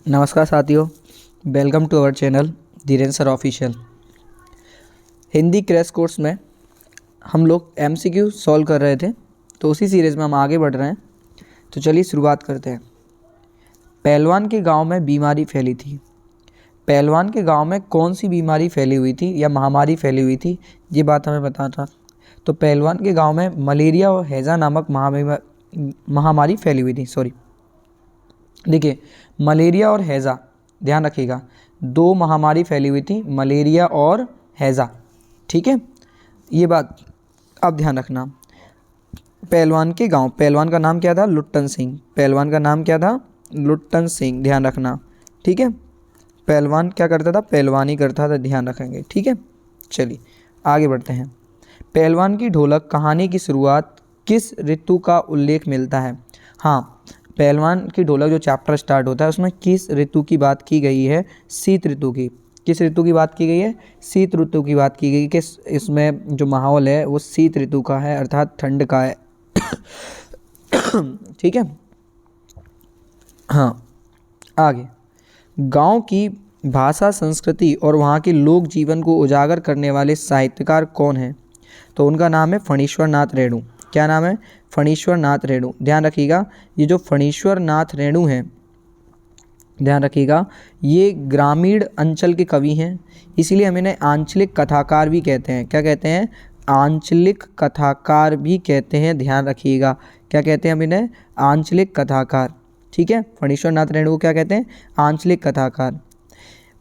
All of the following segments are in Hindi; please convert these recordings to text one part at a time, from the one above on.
नमस्कार साथियों, welcome to our channel Dhirendra sir official. Hindi crash course में हम लोग एमसीक्यू सॉल्व कर रहे थे, तो उसी सीरीज़ में हम आगे बढ़ रहे हैं। तो चलिए शुरुआत करते हैं। पहलवान के गांव में बीमारी फैली थी। पहलवान के गांव में कौन सी बीमारी फैली हुई थी या महामारी फैली हुई थी, ये बात हमें बताना था। तो पहलवान के गाँव में मलेरिया और हैज़ा नामक महामारी फैली हुई थी। देखिए, मलेरिया और हैज़ा, ध्यान रखिएगा, दो महामारी फैली हुई थी, मलेरिया और हैज़ा। ठीक है, ये बात आप ध्यान रखना। पहलवान के गांव, पहलवान का नाम क्या था? लुट्टन सिंह। पहलवान का नाम क्या था? लुट्टन सिंह, ध्यान रखना। ठीक है, पहलवान क्या करता था? पहलवानी करता था, ध्यान रखेंगे। ठीक है, चलिए आगे बढ़ते हैं। पहलवान की ढोलक कहानी की शुरुआत किस ऋतु का उल्लेख मिलता है? हाँ, पहलवान की ढोलक जो चैप्टर स्टार्ट होता है उसमें किस ऋतु की बात की गई है? शीत ऋतु की। किस ऋतु की बात की गई है? शीत ऋतु की बात की गई कि इसमें जो माहौल है वो शीत ऋतु का है, अर्थात ठंड का है। ठीक है, हाँ आगे। गांव की भाषा, संस्कृति और वहाँ के लोक जीवन को उजागर करने वाले साहित्यकार कौन हैं? तो उनका नाम है फणीश्वर नाथ रेणु। क्या नाम है? फणीश्वर नाथ रेणु। ध्यान रखिएगा, ये जो फणीश्वर नाथ रेणु हैं, ध्यान रखिएगा, ये ग्रामीण अंचल के कवि हैं, इसीलिए हम इन्हें आंचलिक कथाकार भी कहते हैं। क्या कहते हैं? आंचलिक कथाकार भी कहते हैं, ध्यान रखिएगा। क्या कहते हैं हम इन्हें? आंचलिक कथाकार। ठीक है, फणीश्वर नाथ रेणु को क्या कहते हैं? आंचलिक कथाकार।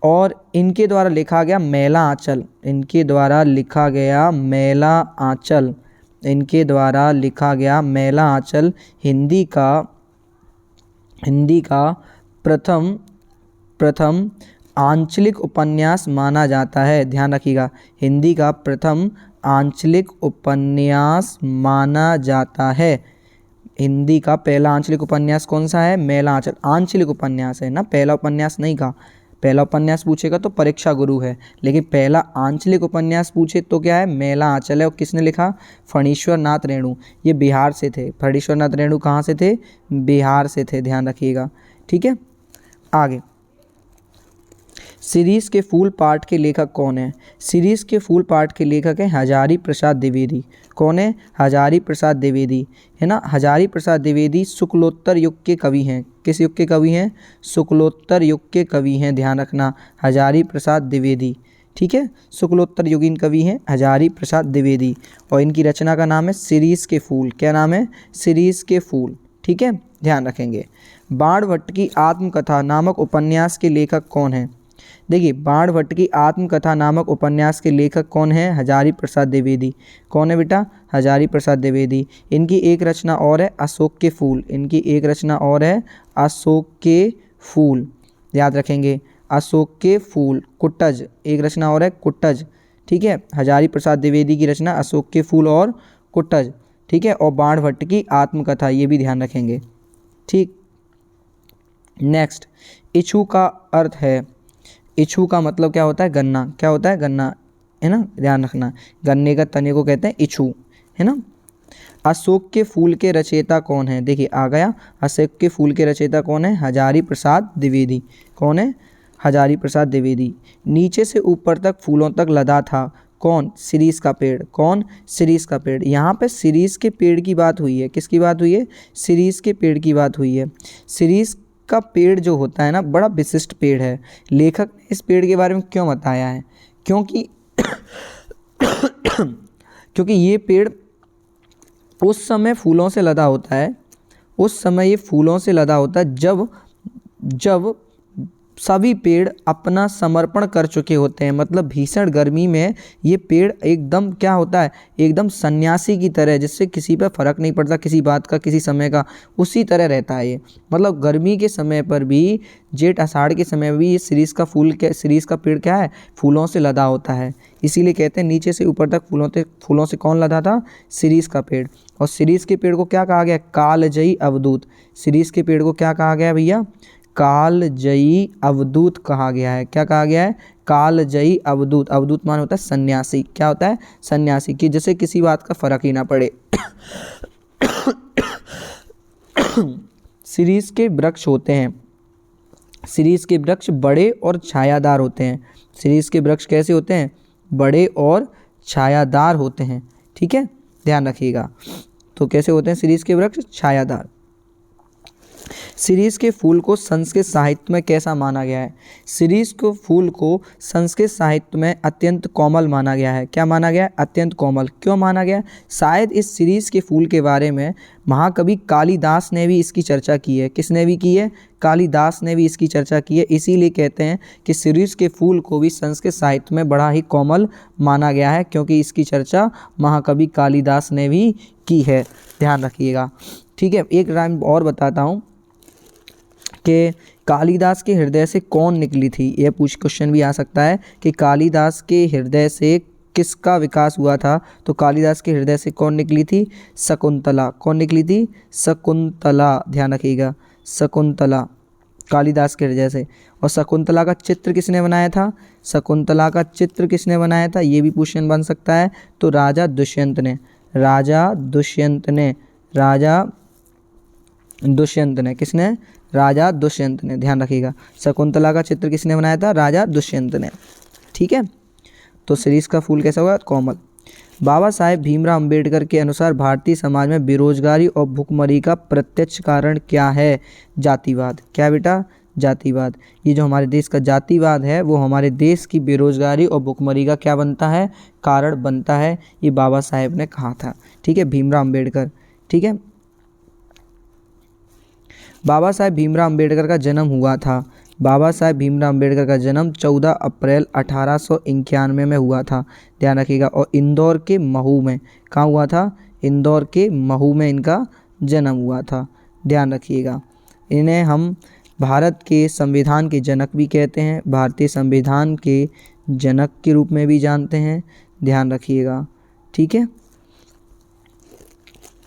और इनके द्वारा लिखा गया मैला आंचल, इनके द्वारा लिखा गया मैला आंचल, इनके द्वारा लिखा गया मैला आंचल हिंदी का प्रथम आंचलिक उपन्यास माना जाता है। ध्यान रखिएगा, हिंदी का प्रथम आंचलिक उपन्यास माना जाता है। हिंदी का पहला आंचलिक उपन्यास कौन सा है? मैला आंचल। आंचलिक उपन्यास है ना, पहला उपन्यास नहीं कहा। पहला उपन्यास पूछेगा तो परीक्षा गुरु है, लेकिन पहला आंचलिक उपन्यास पूछे तो क्या है? मैला आंचल है। और किसने लिखा? फणीश्वर नाथ रेणु। ये बिहार से थे। फणीश्वर नाथ रेणु कहाँ से थे? बिहार से थे, ध्यान रखिएगा। ठीक है, आगे। सीरीज के फूल पाठ के लेखक कौन है? सीरीज के फूल पाठ के लेखक हैं हजारी प्रसाद द्विवेदी। कौन है? हजारी प्रसाद द्विवेदी, है ना। हजारी प्रसाद द्विवेदी शुक्लोत्तर युग के कवि हैं। किस युग के कवि हैं? शुक्लोत्तर युग के कवि हैं, ध्यान रखना, हजारी प्रसाद द्विवेदी। ठीक है, शुक्लोत्तर युगीन कवि हैं हजारी प्रसाद द्विवेदी, और इनकी रचना का नाम है सीरीज के फूल। क्या नाम है? सीरीज के फूल। ठीक है, ध्यान रखेंगे। बाणभट्ट की आत्मकथा नामक उपन्यास के लेखक कौन हैं? देखिए, बाणभट्ट की आत्मकथा नामक उपन्यास के लेखक कौन है? हजारी प्रसाद द्विवेदी। कौन है बेटा? हजारी प्रसाद द्विवेदी। इनकी एक रचना और है अशोक के फूल। इनकी एक रचना और है अशोक के फूल, याद रखेंगे, अशोक के फूल। कुट्टज, एक रचना और है कुट्टज। ठीक है, हजारी प्रसाद द्विवेदी की रचना अशोक के फूल और कुट्टज। ठीक है, और बाणभट्ट की आत्मकथा, ये भी ध्यान रखेंगे। ठीक, नेक्स्ट, इच्छू का अर्थ है, इच्छू का मतलब क्या होता है? गन्ना। क्या होता है? गन्ना, है ना, ध्यान रखना। गन्ने का तने को कहते हैं इच्छू, है ना। अशोक के फूल के रचयिता कौन है? देखिए आ गया, अशोक के फूल के रचयिता कौन है? हजारी प्रसाद द्विवेदी। कौन है? हजारी प्रसाद द्विवेदी। नीचे से ऊपर तक फूलों तक लदा था, कौन? शिरीष का पेड़। कौन? शिरीष का पेड़। यहाँ पे शिरीष के पेड़ की बात हुई है। किसकी बात हुई है? शिरीष के पेड़ की बात हुई है। शिरीष का पेड़ जो होता है ना, बड़ा विशिष्ट पेड़ है। लेखक ने इस पेड़ के बारे में क्यों बताया है? क्योंकि क्योंकि ये पेड़ उस समय फूलों से लदा होता है, उस समय ये फूलों से लदा होता है जब सभी पेड़ अपना समर्पण कर चुके होते हैं। मतलब भीषण गर्मी में ये पेड़ एकदम क्या होता है? एकदम सन्यासी की तरह, जिससे किसी पर फर्क नहीं पड़ता, किसी बात का, किसी समय का, उसी तरह रहता है ये। मतलब गर्मी के समय पर भी, जेठ आषाढ़ के समय में भी, ये शिरीष का पेड़ क्या है? फूलों से लदा होता है। इसीलिए कहते हैं नीचे से ऊपर तक फूलों से कौन लदा था? शिरीष का पेड़। और शिरीष के पेड़ को क्या कहा गया? कालजयी अवधूत। शिरीष के पेड़ को क्या कहा गया भैया? कालजयी अवधूत कहा गया है। क्या कहा गया है? कालजयी अवधूत। अवधूत मान होता है सन्यासी। क्या होता है? सन्यासी, कि जैसे किसी बात का फर्क ही ना पड़े। शिरीष के वृक्ष होते हैं सीरीज के वृक्ष बड़े और छायादार होते हैं। सीरीज के वृक्ष कैसे होते हैं? बड़े और छायादार होते हैं। ठीक है, ध्यान रखिएगा। तो कैसे होते हैं सीरीज के वृक्ष? छायादार। सीरीज के फूल को संस्कृत साहित्य में कैसा माना गया है? सीरीज के फूल को संस्कृत साहित्य में अत्यंत कोमल माना गया है। क्या माना गया है? अत्यंत कोमल। क्यों माना गया? शायद इस सीरीज के फूल के बारे में महाकवि कालिदास ने भी इसकी चर्चा की है। किसने भी की है? कालिदास ने भी इसकी चर्चा की है। इसीलिए कहते हैं कि सीरीज के फूल को भी संस्कृत साहित्य में बड़ा ही कोमल माना गया है, क्योंकि इसकी चर्चा महाकवि कालिदास ने भी की है। ध्यान रखिएगा। ठीक है, एक राइम और बताता हूँ कि कालिदास के हृदय से कौन निकली थी। यह क्वेश्चन भी आ सकता है कि कालिदास के हृदय से किसका विकास हुआ था। तो कालिदास के हृदय से कौन निकली थी? शकुंतला। कौन निकली थी? शकुंतला। ध्यान रखिएगा, शकुंतला कालिदास के हृदय से। और शकुंतला का चित्र किसने बनाया था? शकुंतला का चित्र किसने बनाया था? ये भी क्वेश्चन बन सकता है। तो राजा दुष्यंत ने। राजा दुष्यंत ने। राजा दुष्यंत ने। किसने? राजा दुष्यंत ने। ध्यान रखिएगा, शकुंतला का चित्र किसने बनाया था? राजा दुष्यंत ने। ठीक है, तो सीरीज का फूल कैसा होगा? कोमल। बाबा साहेब भीमराव अंबेडकर के अनुसार भारतीय समाज में बेरोजगारी और भुखमरी का प्रत्यक्ष कारण क्या है? जातिवाद। क्या बेटा? जातिवाद। ये जो हमारे देश का जातिवाद है वो हमारे देश की बेरोजगारी और भुखमरी का क्या बनता है? कारण बनता है। ये बाबा साहेब ने कहा था। ठीक है, भीमराव अंबेडकर। ठीक है, बाबा साहेब भीमराव अंबेडकर का जन्म हुआ था। बाबा साहेब भीमराव अंबेडकर का जन्म 14 अप्रैल 1891 में हुआ था। ध्यान रखिएगा। और इंदौर के महू में। कहाँ हुआ था? इंदौर के महू में इनका जन्म हुआ था। ध्यान रखिएगा। इन्हें हम भारत के संविधान के जनक भी कहते हैं, भारतीय संविधान के जनक के रूप में भी जानते हैं। ध्यान रखिएगा। ठीक है,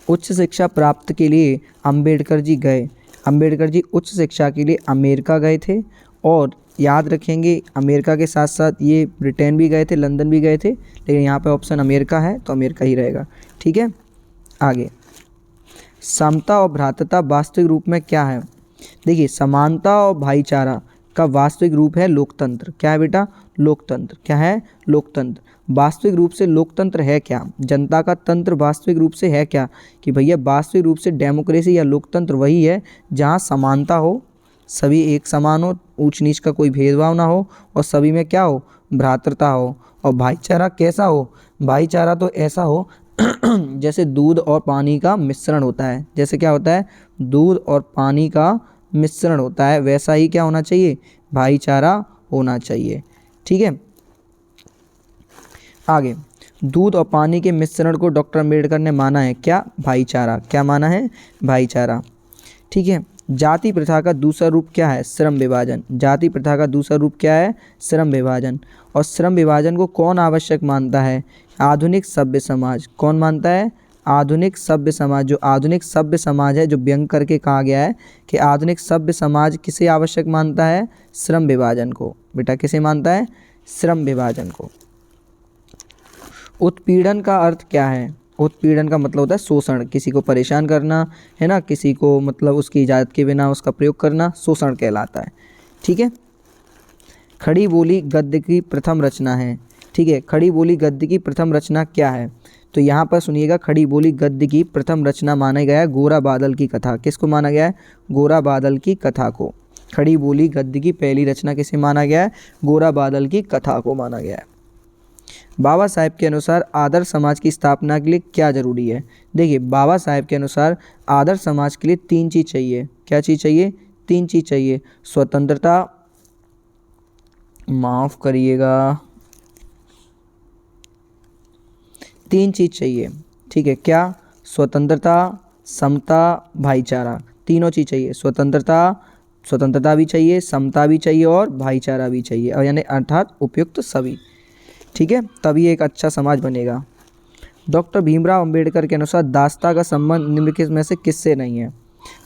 उच्च शिक्षा प्राप्त के लिए अंबेडकर जी गए। अंबेडकर जी उच्च शिक्षा के लिए अमेरिका गए थे। और याद रखेंगे, अमेरिका के साथ साथ ये ब्रिटेन भी गए थे, लंदन भी गए थे, लेकिन यहाँ पे ऑप्शन अमेरिका है तो अमेरिका ही रहेगा। ठीक है, आगे। समता और भ्रातृता वास्तविक रूप में क्या है? देखिए, समानता और भाईचारा का वास्तविक रूप है लोकतंत्र। क्या है बेटा? लोकतंत्र। क्या है? लोकतंत्र। वास्तविक रूप से लोकतंत्र है क्या? जनता का तंत्र वास्तविक रूप से है क्या? कि भैया वास्तविक रूप से डेमोक्रेसी या लोकतंत्र वही है जहाँ समानता हो, सभी एक समान हो, ऊंच नीच का कोई भेदभाव ना हो, और सभी में क्या हो? भ्रातृता हो। और भाईचारा कैसा हो? भाईचारा तो ऐसा हो जैसे दूध और पानी का मिश्रण होता है। जैसे क्या होता है? दूध और पानी का मिश्रण होता है, वैसा ही क्या होना चाहिए? भाईचारा होना चाहिए। ठीक है, आगे। दूध और पानी के मिश्रण को डॉक्टर अम्बेडकर ने माना है क्या? भाईचारा। क्या माना है? भाईचारा। ठीक है, जाति प्रथा का दूसरा रूप क्या है? श्रम विभाजन। जाति प्रथा का दूसरा रूप क्या है? श्रम विभाजन। और श्रम विभाजन को कौन आवश्यक मानता है? आधुनिक सभ्य समाज। कौन मानता है? आधुनिक सभ्य समाज। जो आधुनिक सभ्य समाज है, जो व्यंग करके कहा गया है कि आधुनिक सभ्य समाज किसे आवश्यक मानता है? श्रम विभाजन को। बेटा किसे मानता है? श्रम विभाजन को। उत्पीड़न का अर्थ क्या है? उत्पीड़न का मतलब होता है शोषण, किसी को परेशान करना, है ना, किसी को मतलब उसकी इजाज़त के बिना उसका प्रयोग करना शोषण कहलाता है। ठीक है, खड़ी बोली गद्य की प्रथम रचना है। ठीक है, खड़ी बोली गद्य की प्रथम रचना क्या है? तो यहाँ पर सुनिएगा, खड़ी बोली गद्य की प्रथम रचना माना गया है गोरा बादल की कथा। किसको माना गया है? गोरा बादल की कथा को। खड़ी बोली गद्य की पहली रचना किसे माना गया है? गोरा बादल की कथा को माना गया है। बाबा साहेब के अनुसार आदर्श समाज की स्थापना के लिए क्या जरूरी है? देखिए, बाबा साहेब के अनुसार आदर्श समाज के लिए 3 चीज़ चाहिए। क्या चीज़ चाहिए? 3 चीज़ चाहिए। स्वतंत्रता, माफ़ करिएगा, 3 चीज़ चाहिए। ठीक है, क्या? स्वतंत्रता, समता, भाईचारा। तीनों चीज़ चाहिए। स्वतंत्रता भी चाहिए, समता भी चाहिए और भाईचारा भी चाहिए, और यानी अर्थात उपयुक्त सभी। ठीक है, तभी एक अच्छा समाज बनेगा। डॉक्टर भीमराव अंबेडकर के अनुसार दास्ता का संबंध निम्नलिखित में से किससे नहीं है?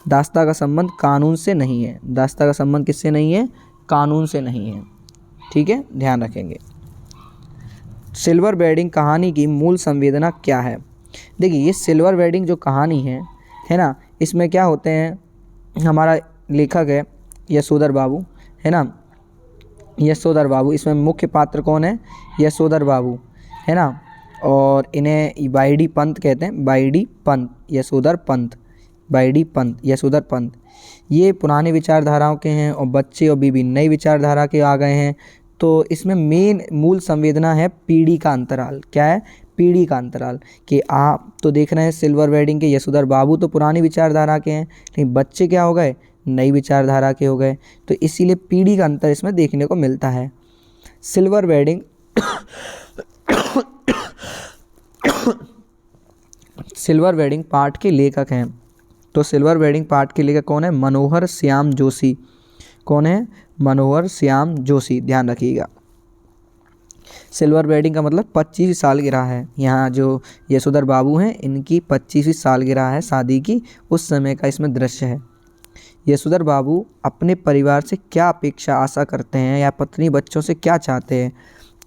दास्ता का संबंध कानून से नहीं है। दास्ता का संबंध किससे नहीं है? कानून से नहीं है। ठीक है, ध्यान रखेंगे। सिल्वर वेडिंग कहानी की मूल संवेदना क्या है? देखिए, ये सिल्वर वेडिंग जो कहानी है ना, इसमें क्या होते हैं, हमारा लेखक है यशोधर बाबू, है ना, यशोधर बाबू, इसमें मुख्य पात्र कौन है, यशोधर बाबू, है ना। और इन्हें वाईडी पंत कहते हैं, वाईडी पंत, यशोधर पंत, वाईडी पंत, यशोधर पंत। ये पुरानी विचारधाराओं के हैं और बच्चे अभी भी नई विचारधारा के आ गए हैं। तो इसमें मेन मूल संवेदना है पीढ़ी का अंतराल। क्या है, पीढ़ी का अंतराल। कि आप तो देख रहे हैं सिल्वर वेडिंग के यशोधर बाबू तो पुरानी विचारधारा के हैं, लेकिन बच्चे क्या हो गए, नई विचारधारा के हो गए। तो इसीलिए पीढ़ी का अंतर इसमें देखने को मिलता है। सिल्वर वेडिंग सिल्वर वेडिंग पाठ के लेखक हैं। तो सिल्वर वेडिंग पाठ के लेखक कौन है, मनोहर श्याम जोशी। कौन है, मनोहर श्याम जोशी, ध्यान रखिएगा। सिल्वर वेडिंग का मतलब 25वीं सालगिरह है। यहाँ जो यशोधर बाबू हैं इनकी 25वीं सालगिरह है शादी की, उस समय का इसमें दृश्य है। यशोधर बाबू अपने परिवार से क्या अपेक्षा आशा करते हैं या पत्नी बच्चों से क्या चाहते हैं,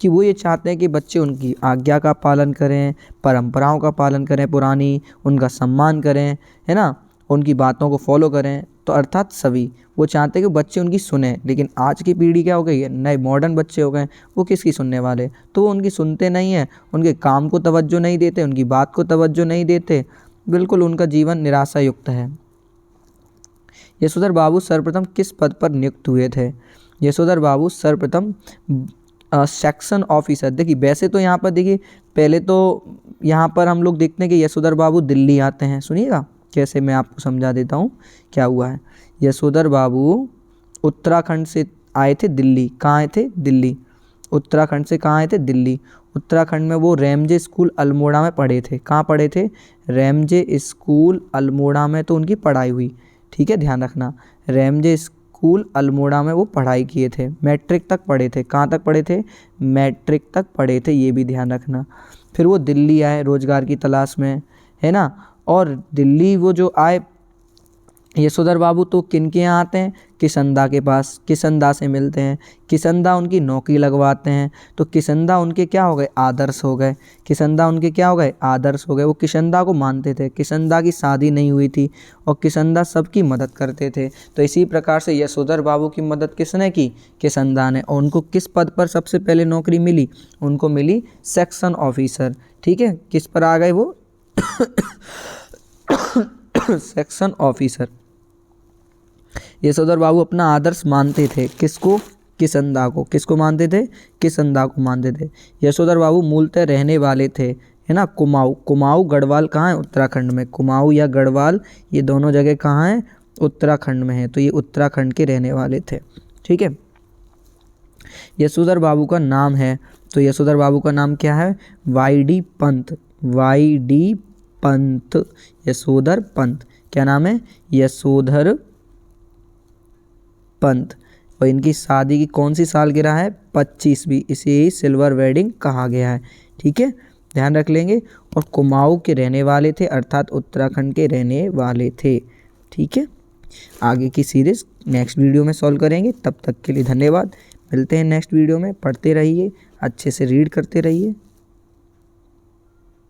कि वो ये चाहते हैं कि बच्चे उनकी आज्ञा का पालन करें, परंपराओं का पालन करें पुरानी, उनका सम्मान करें, है ना, उनकी बातों को फॉलो करें। तो अर्थात सभी वो चाहते हैं कि बच्चे उनकी सुने। लेकिन आज की पीढ़ी क्या हो गई है, नए मॉडर्न बच्चे हो गए, वो किसकी सुनने वाले, तो वो उनकी सुनते नहीं हैं, उनके काम को तवज्जो नहीं देते, उनकी बात को तवज्जो नहीं देते, बिल्कुल उनका जीवन निराशा युक्त है। यशोधर बाबू सर्वप्रथम किस पद पर नियुक्त हुए थे, यशोधर बाबू सर्वप्रथम सेक्शन ऑफिसर। देखिए वैसे तो यहाँ पर देखिए पहले तो यहाँ पर हम लोग देखते हैं कि यशोधर बाबू दिल्ली आते हैं। सुनिएगा कैसे, मैं आपको समझा देता हूँ क्या हुआ है। यशोधर बाबू उत्तराखंड से आए थे दिल्ली। कहाँ आए थे, दिल्ली। उत्तराखंड से कहाँ आए थे, दिल्ली। उत्तराखंड में वो रैमजे स्कूल अल्मोड़ा में पढ़े थे। कहाँ पढ़े थे, रैमजे स्कूल अल्मोड़ा में तो उनकी पढ़ाई हुई। ठीक है, ध्यान रखना, रैमजे स्कूल अल्मोड़ा में वो पढ़ाई किए थे, मैट्रिक तक पढ़े थे। कहाँ तक पढ़े थे, मैट्रिक तक पढ़े थे, ये भी ध्यान रखना। फिर वो दिल्ली आए रोजगार की तलाश में, है ना। और दिल्ली वो जो आए यशोधर बाबू तो किन के यहाँ आते हैं, किसनदा के पास, किसनदा से मिलते हैं, किसनदा उनकी नौकरी लगवाते हैं। तो किसनदा उनके क्या हो गए, आदर्श हो गए। किसनदा उनके क्या हो गए, आदर्श हो गए। वो किसनदा को मानते थे, किसनदा की शादी नहीं हुई थी और किसनदा सबकी मदद करते थे। तो इसी प्रकार से यशोधर बाबू की मदद किसने की, किसनदा ने। और उनको किस पद पर सबसे पहले नौकरी मिली, उनको मिली सेक्शन ऑफिसर। ठीक है, किस पर आ गए वो सेक्शन ऑफिसर। यशोधर बाबू अपना आदर्श मानते थे, किसको, किसनदा को। किसको मानते थे, किसनदा को मानते थे। यशोधर बाबू मूलतः रहने वाले थे, है ना, कुमाऊं। कुमाऊं गढ़वाल कहाँ है, उत्तराखंड में। कुमाऊं या गढ़वाल ये दोनों जगह कहाँ हैं, उत्तराखंड में है। तो ये उत्तराखंड के रहने वाले थे। ठीक है, यशोधर बाबू का नाम है, तो यशोधर बाबू का नाम क्या है, वाईडी पंत, वाईडी पंत, यशोधर पंत। क्या नाम है, यशोधर पंत। और इनकी शादी की कौन सी सालगिरह है, 25वीं, इसे ही सिल्वर वेडिंग कहा गया है। ठीक है, ध्यान रख लेंगे। और कुमाऊं के रहने वाले थे, अर्थात उत्तराखंड के रहने वाले थे। ठीक है, आगे की सीरीज़ नेक्स्ट वीडियो में सॉल्व करेंगे। तब तक के लिए धन्यवाद। मिलते हैं नेक्स्ट वीडियो में। पढ़ते रहिए, अच्छे से रीड करते रहिए।